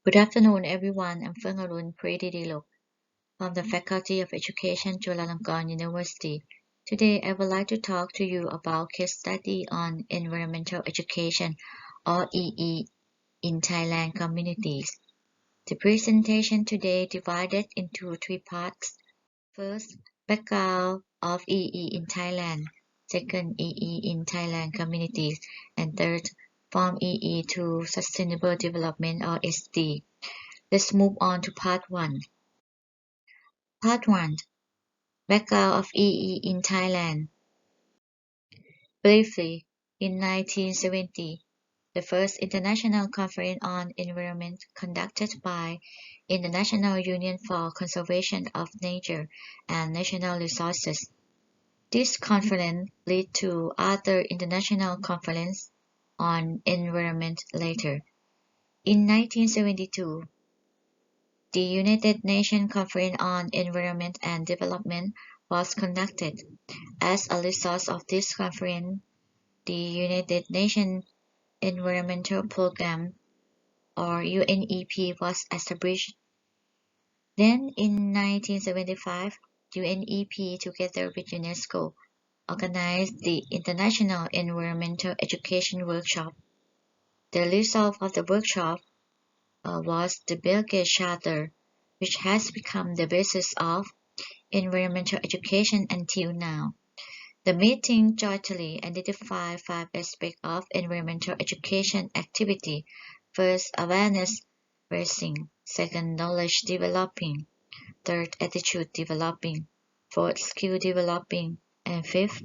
Good afternoon, everyone. I'm Preededilok from the Faculty of Education, Chulalongkorn University. Today, I would like to talk to you about case study on environmental education, or EE, in Thailand communities. The presentation today divided into three parts. First, background of EE in Thailand. Second, EE in Thailand communities. And third, from EE to Sustainable Development, or SD. Let's move on to part 1. Part 1. Background of EE in Thailand. Briefly, in 1970, the first international conference on environment conducted by International Union for Conservation of Nature and National Resources. This conference led to other international conferences on environment later. In 1972, the United Nations Conference on Environment and Development was conducted. As a result of this conference, the United Nations Environmental Programme, or UNEP, was established. Then, in 1975, UNEP, together with UNESCO, organized the International Environmental Education Workshop. The result of the workshop was the Belgrade Charter, which has become the basis of environmental education until now. The meeting jointly identified 5 aspects of environmental education activity. First, awareness raising. Second, knowledge developing. Third, attitude developing. Fourth, skill developing. And fifth,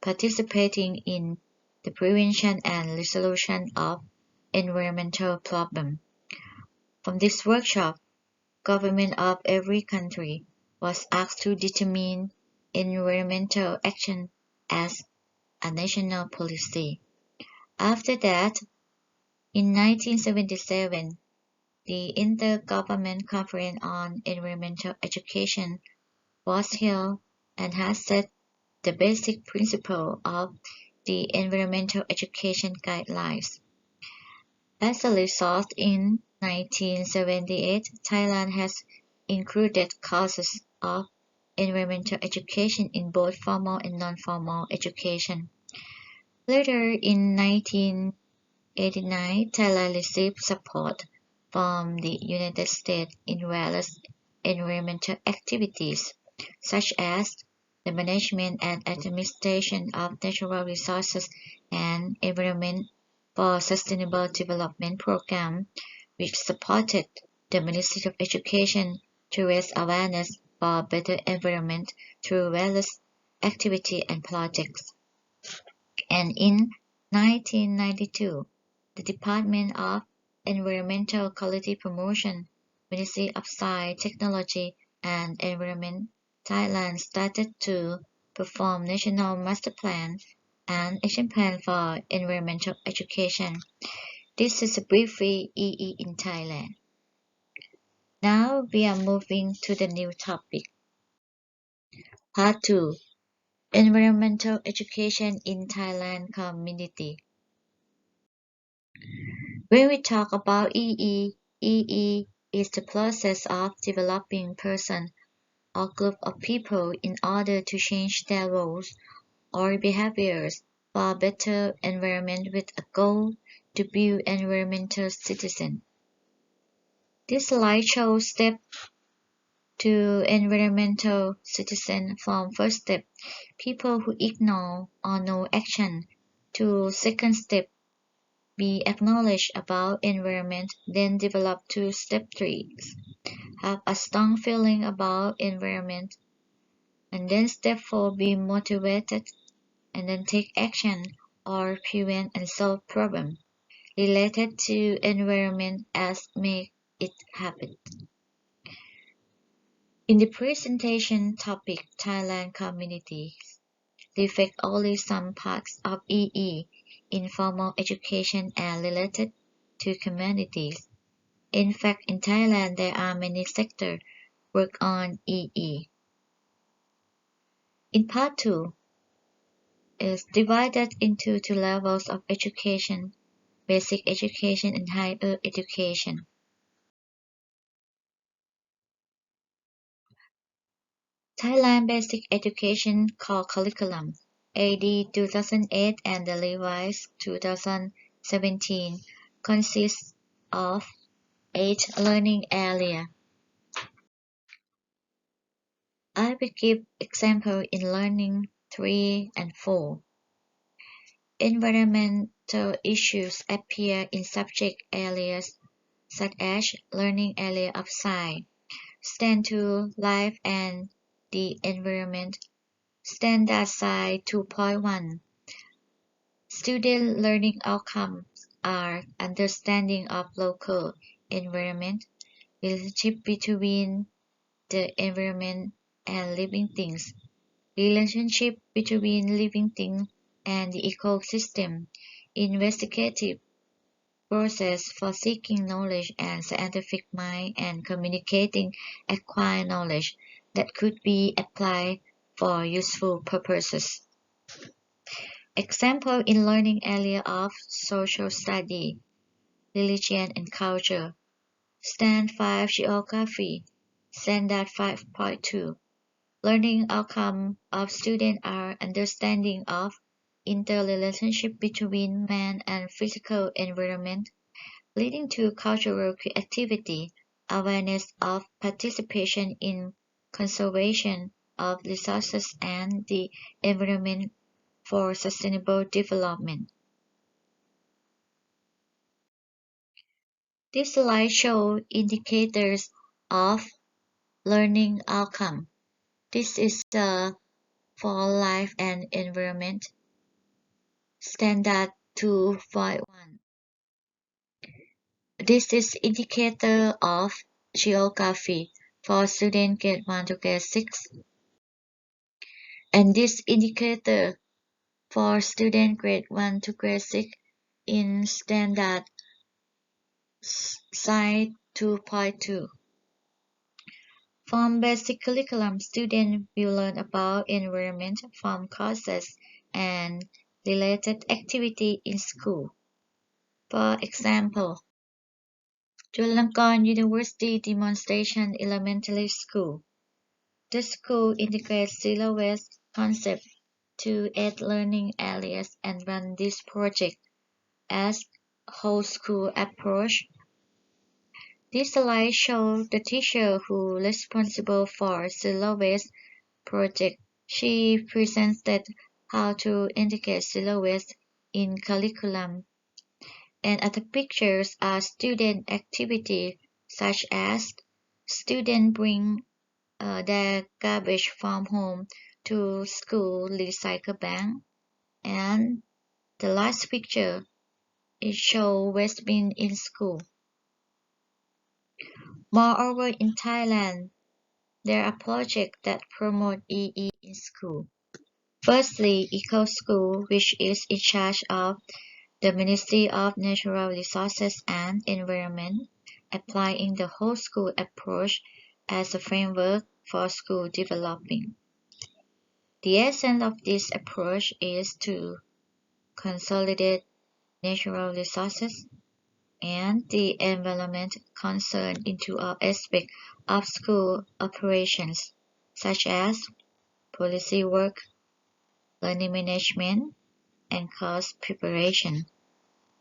participating in the prevention and resolution of environmental problems. From this workshop, government of every country was asked to determine environmental action as a national policy. After that, in 1977, the Intergovernmental Conference on Environmental Education was held and has set the basic principle of the environmental education guidelines. As a result, in 1978, Thailand has included courses of environmental education in both formal and non-formal education. Later, in 1989, Thailand received support from the United States in various environmental activities, such as the management and administration of natural resources and environment for Sustainable Development Program, which supported the Ministry of Education to raise awareness for better environment through various activities and projects. And in 1992, the Department of Environmental Quality Promotion, Ministry of Science, Technology and Environment, Thailand started to perform National Master Plan and Action Plan for Environmental Education. This is briefly EE in Thailand. Now we are moving to the new topic. Part 2. Environmental Education in Thailand Community. When we talk about EE, EE is the process of developing person or group of people in order to change their roles or behaviors for a better environment with a goal to build environmental citizens. This slide shows steps to environmental citizen from first step, people who ignore or no action, to second step, be acknowledged about environment, then develop to step 3, have a strong feeling about environment, and then step 4, be motivated, and then take action or prevent and solve problems related to environment as make it happen. In the presentation topic Thailand communities reflect only some parts of EE, informal education and related to communities. In fact, in Thailand there are many sectors work on EE. In part 2 is divided into 2 levels of education, basic education and higher education. Thailand Basic Education Core Curriculum AD 2008 and the revised 2017 consists of 8 learning areas. I will give example in learning 3 and 4. Environmental issues appear in subject areas such as learning area of science, stand to life and the environment, standard science 2.1. Student learning outcomes are understanding of local environment, relationship between the environment and living things, relationship between living things and the ecosystem, investigative process for seeking knowledge and scientific mind and communicating acquired knowledge that could be applied for useful purposes. Example in learning area of social study, religion and culture, Stand 5 Geography, Standard 5.2. Learning outcome of students are understanding of interrelationship between man and physical environment, leading to cultural creativity, awareness of participation in conservation of resources and the environment for sustainable development. This slide shows indicators of learning outcome. This is for life and environment, standard 2.1. This is indicator of geography for student grade 1 to grade 6. And this indicator for student grade 1 to grade 6 in standard science 2.2. From basic curriculum, students will learn about environment from courses and related activity in school. For example, Chulalongkorn University Demonstration Elementary School. The school integrates zero waste concept to 8 learning areas and run this project as whole school approach. This slide shows the teacher who responsible for zero waste project. She presented how to integrate zero waste in curriculum. And other pictures are student activity such as students bring their garbage from home to school recycle bank. And the last picture is show waste bin in school. Moreover, in Thailand, there are projects that promote EE in school. Firstly, Eco School, which is in charge of the Ministry of Natural Resources and Environment, applying the whole school approach as a framework for school development. The essence of this approach is to consolidate natural resources and the environment concern into all aspects of school operations, such as policy work, learning management, and course preparation,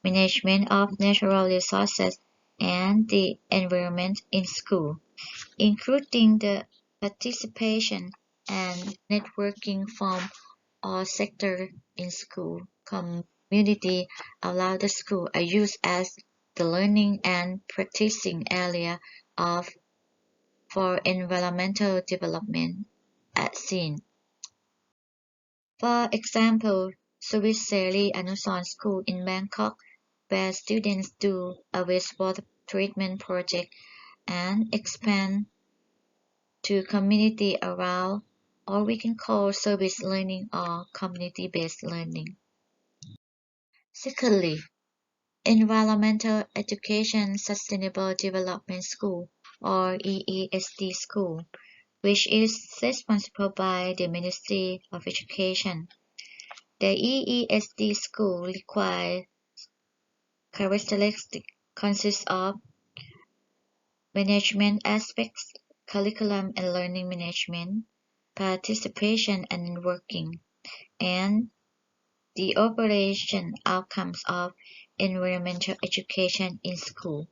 management of natural resources, and the environment in school, including the participation and networking from all sectors in school. Community allow the school are used as the learning and practicing area of for environmental development at scene. For example, Suviseri Anuson School in Bangkok, where students do a wastewater treatment project and expand to community around, or we can call service learning or community-based learning. Secondly, Environmental Education Sustainable Development School or EESD School, which is responsible by the Ministry of Education. The EESD school required characteristics consist of management aspects, curriculum and learning management, participation and networking, and the operation outcomes of environmental education in school.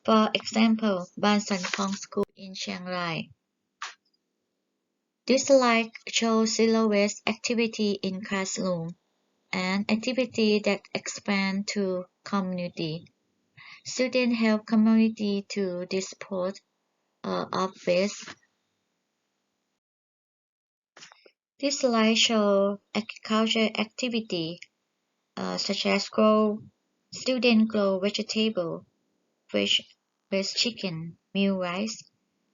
For example, Ban San Thong School in Chiang Rai. This slide shows zero waste activity in classroom, an activity that expand to community. Students help community to dispose of waste. This slide shows agriculture activity such as students grow vegetable, fish, raise chicken, meal rice.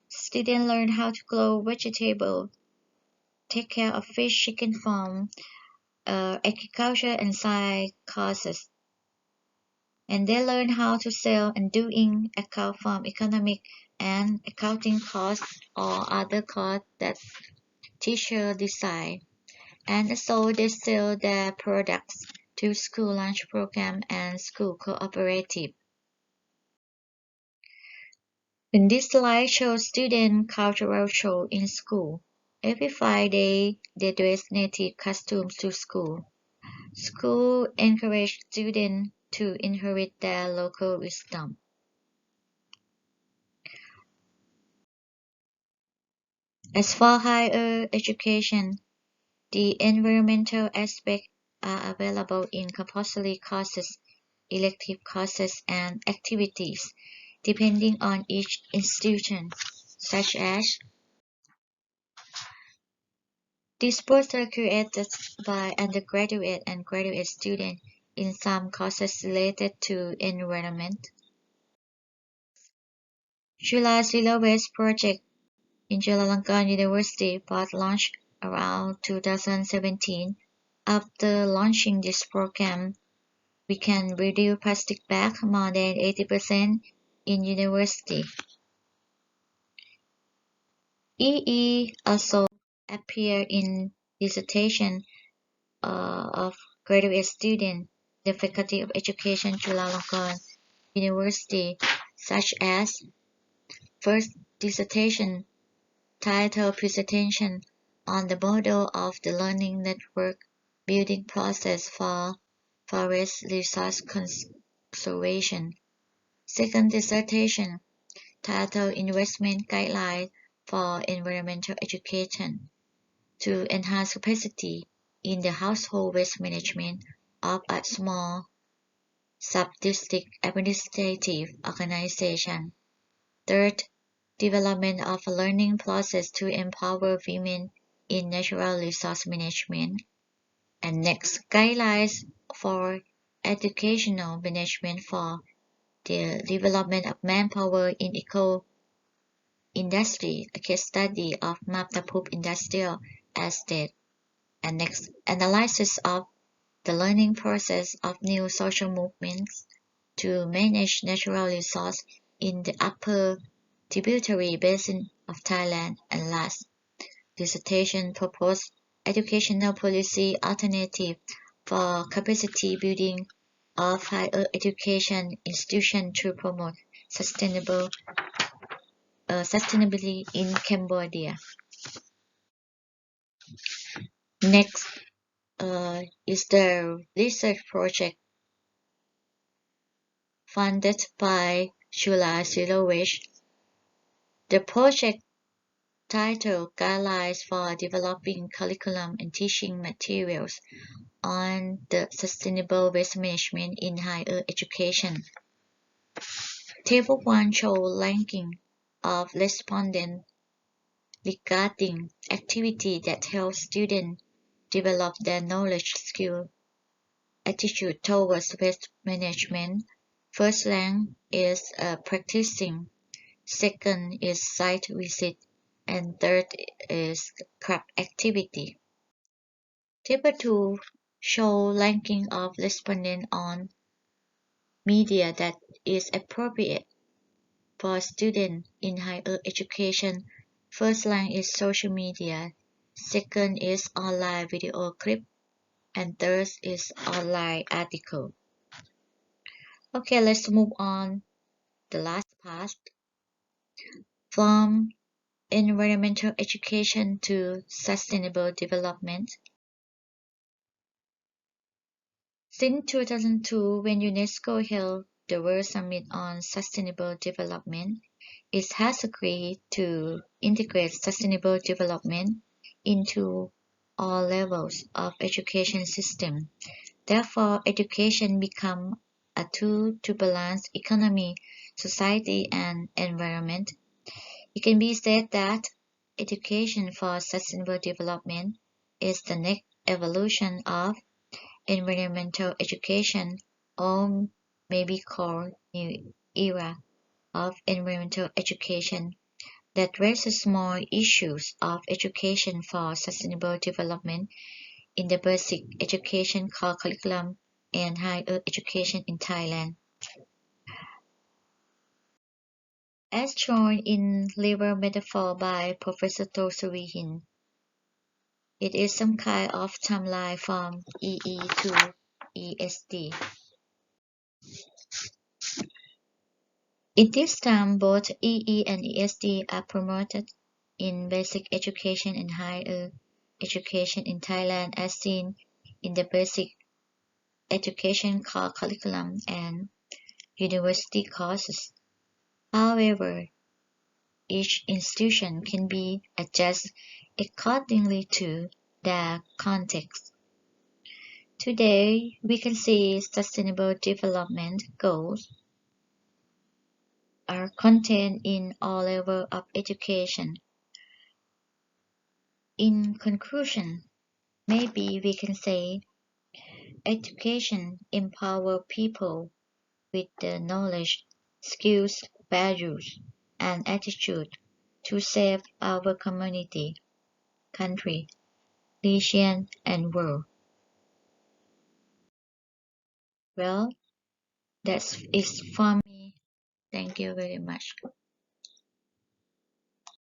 Students learn how to grow vegetable, take care of fish, chicken farm, agriculture and science courses. And they learn how to sell and doing account from economic and accounting course or other course that teacher decide. And so they sell their products to school lunch program and school cooperative. In this slide shows student cultural show in school. Every Friday, they dress native costumes to school. School encourage students to inherit their local wisdom. As for higher education, the environmental aspects are available in compulsory courses, elective courses, and activities, depending on each institution, such as this poster created by undergraduate and graduate students in some courses related to environment. Chula Zero Waste Project in Chulalongkorn University was launched around 2017. After launching this program, we can reduce plastic bags more than 80% in university. EE also appeared in dissertation of graduate students, the Faculty of Education Chulalongkorn University, such as first dissertation titled Presentation on the Model of the Learning Network Building Process for Forest Resource Conservation. Second dissertation titled Investment Guidelines for Environmental Education to enhance capacity in the household waste management of a small sub-district administrative organization. Third, development of a learning process to empower women in natural resource management. And next, guidelines for educational management for the development of manpower in eco-industry, a case study of Maptapup Industrial Estate. And next, analysis of the learning process of new social movements to manage natural resource in the upper tributary basin of Thailand. And last, dissertation proposed educational policy alternative for capacity building of higher education institutions to promote sustainability in Cambodia. Next is the research project funded by Chula Zero Waste. The project titled Guidelines for Developing Curriculum and Teaching Materials on the Sustainable Waste Management in Higher Education. Table 1 shows ranking of respondents regarding activity that help students develop their knowledge, skill, attitude towards waste management. First rank is practicing, second is site visit, and third is craft activity. Table 2 shows ranking of respondents on media that is appropriate for students in higher education. First rank is social media, second is online video clip, and third is online article. Okay, let's move on the last part. From environmental education to sustainable development. Since 2002, when UNESCO held the World Summit on Sustainable Development, it has agreed to integrate sustainable development into all levels of education system. Therefore, education becomes a tool to balance economy, society, and environment. It can be said that education for sustainable development is the next evolution of environmental education, or maybe called new era of environmental education, that raises more issues of education for sustainable development in the basic education curriculum and higher education in Thailand. As shown in liver metaphor by Professor Tosurihin, it is some kind of timeline from EE to ESD. In this time, both EE and ESD are promoted in basic education and higher education in Thailand as seen in the basic education curriculum and university courses. However, each institution can be adjusted accordingly to their context. Today, we can see sustainable development goals are contained in all levels of education. In conclusion, maybe we can say education empowers people with the knowledge, skills, values, and attitude to save our community, country, region, and world. Well, that's it for me. Thank you very much.